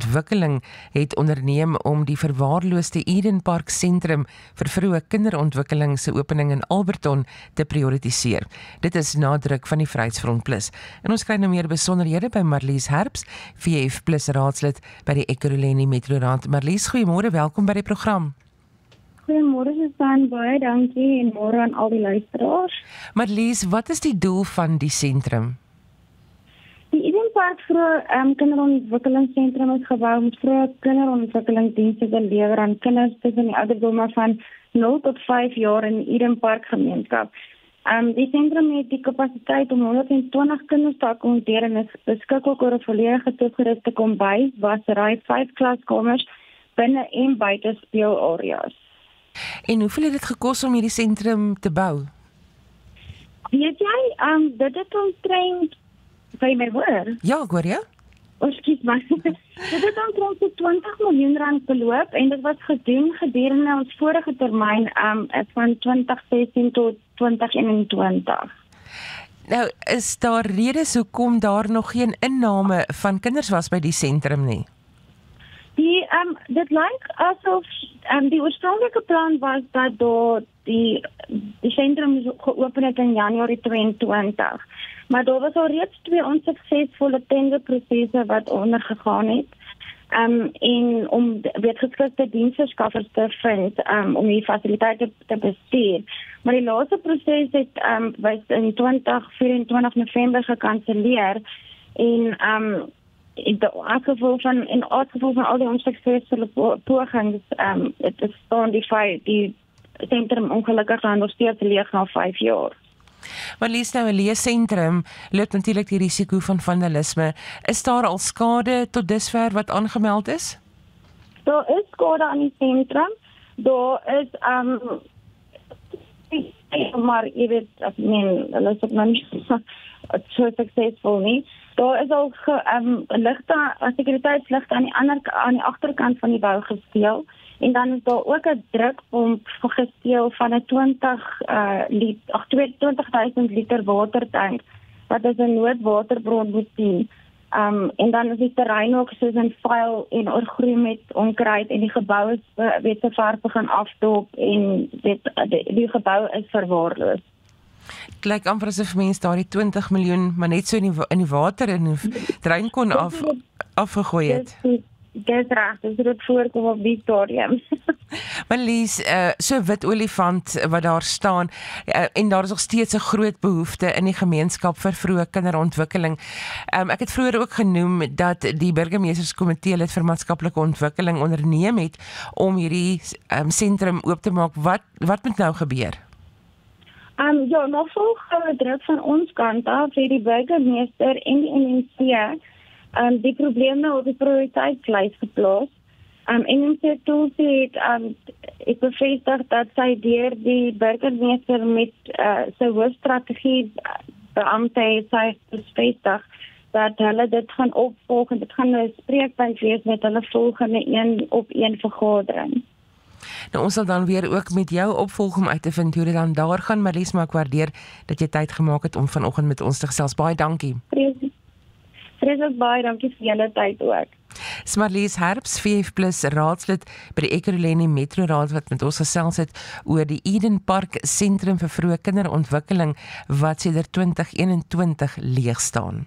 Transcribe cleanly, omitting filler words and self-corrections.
Ontwikkeling het onderneem om die verwaarloosde Eden Park Sentrum vir vroeë kinderontwikkeling se opening in Alberton te prioritiseer. Dit is nadruk van die Vryheidsfront Plus. En ons kry nou meer besonderhede by Marlies Herbst, VF Plus raadslid by die Ekurhuleni Metroraad. Marlies, goeiemôre, welkom by die program. Goeiemôre Susan, baie dankie en môre aan al die luisteraars. Marlies, wat is die doel van die sentrum? Die Eden Park kinderontwikkelingsentrum is gebou om vroeë kinderontwikkelingsdienste te lewer aan kinders tussen die ouderdomme van 0 tot 5 jaar in die Eden Park gemeenskap. Die sentrum het die kapasiteit om 120 kinders te akkommodeer en is beskik ook oor 'n volledige toegeruste kombuis, wassery, 5 klaskamers binne en buite speelareas. En hoeveel het dit gekos om hierdie sentrum te bou? Weet jy, dit het omtrent, kan jy my hoor? Ja, ek hoor jou. Ekskuus my. Dit het omtrent so 20 miljoen rand beloop en dit was gedoen gedurende ons vorige termyn van 2016 tot 2021. Nou, is daar redes hoekom daar nog geen inname van kinders was by die sentrum nie? Dit lyk asof die oorspronklike plan was dat die sentrum geopen het in Januarie 2022. Maar daar was al reeds 2 onsuksesvolle tenderprosesse wat ondergegaan het. En om geskikte diensverskaffers te vind om die fasiliteite te bestuur. Maar die laaste proses het was in 24 November gekanselleer en in gevolg van al die onsuksesvolle pogings het staan die sentrum ongelukkig nog steeds leeg na 5 jaar. Maar lees nou 'n leesentrum loop natuurlik die risiko van vandalisme. Is daar al skade tot dusver wat aangemeld is? Daar is skade aan die sentrum. Daar is maar jy weet, hulle is ook nog nie so suksesvol nie. Daar is al sekuriteitsligte aan die agterkant van die bou gesteel. En dan is daar ook 'n drukpomp gesteel van 'n 20.000 liter watertank wat as 'n noodwaterbron moet dien. En dan is die terrein ook soos 'n vuil en oorgroei met onkruid en die gebou is se ver begin afdop en die gebou is verwaarloos. Dit lyk amper asof mense daardie 20 miljoen maar net so in die water in die trein kon afgegooi het. Dis reg, dis dit voorkom op die stadium. Marlies, so wit olifant wat daar staan en daar is nog steeds 'n groot behoefte in die gemeenskap vir vroeë kinderontwikkeling. Ek het vroeër ook genoem dat die burgemeesterskomitee lid vir maatskaplike ontwikkeling onderneem het om hierdie sentrum oop te maak. Wat moet nou gebeur? Nog volgende druk van ons kant af vir die burgemeester en die NNC die probleme op die prioriteitslys geplaas. NNC Tulsi het bevestig dat sy deur die burgemeester met sy hoofstrategie beampte sy bevestig dat hulle dit gaan opvolg en dit gaan 'n spreekpunt wees met hulle volgende 1-op-1 vergadering. Nou, ons sal dan weer ook met jou opvolg om uit te vind hoe dit dan daar gaan. Marlies, maar ek waardeer dat jy tyd gemaak het om vanoggend met ons te gesels. Baie dankie. Vreeslik baie dankie vir julle tyd ook. Marlies Herbst, VF Plus raadslid by die Ekurhuleni Metroraad wat met ons gesels het oor die Eden Park Sentrum vir vroeë kinderontwikkeling wat sedert 2021 leeg staan.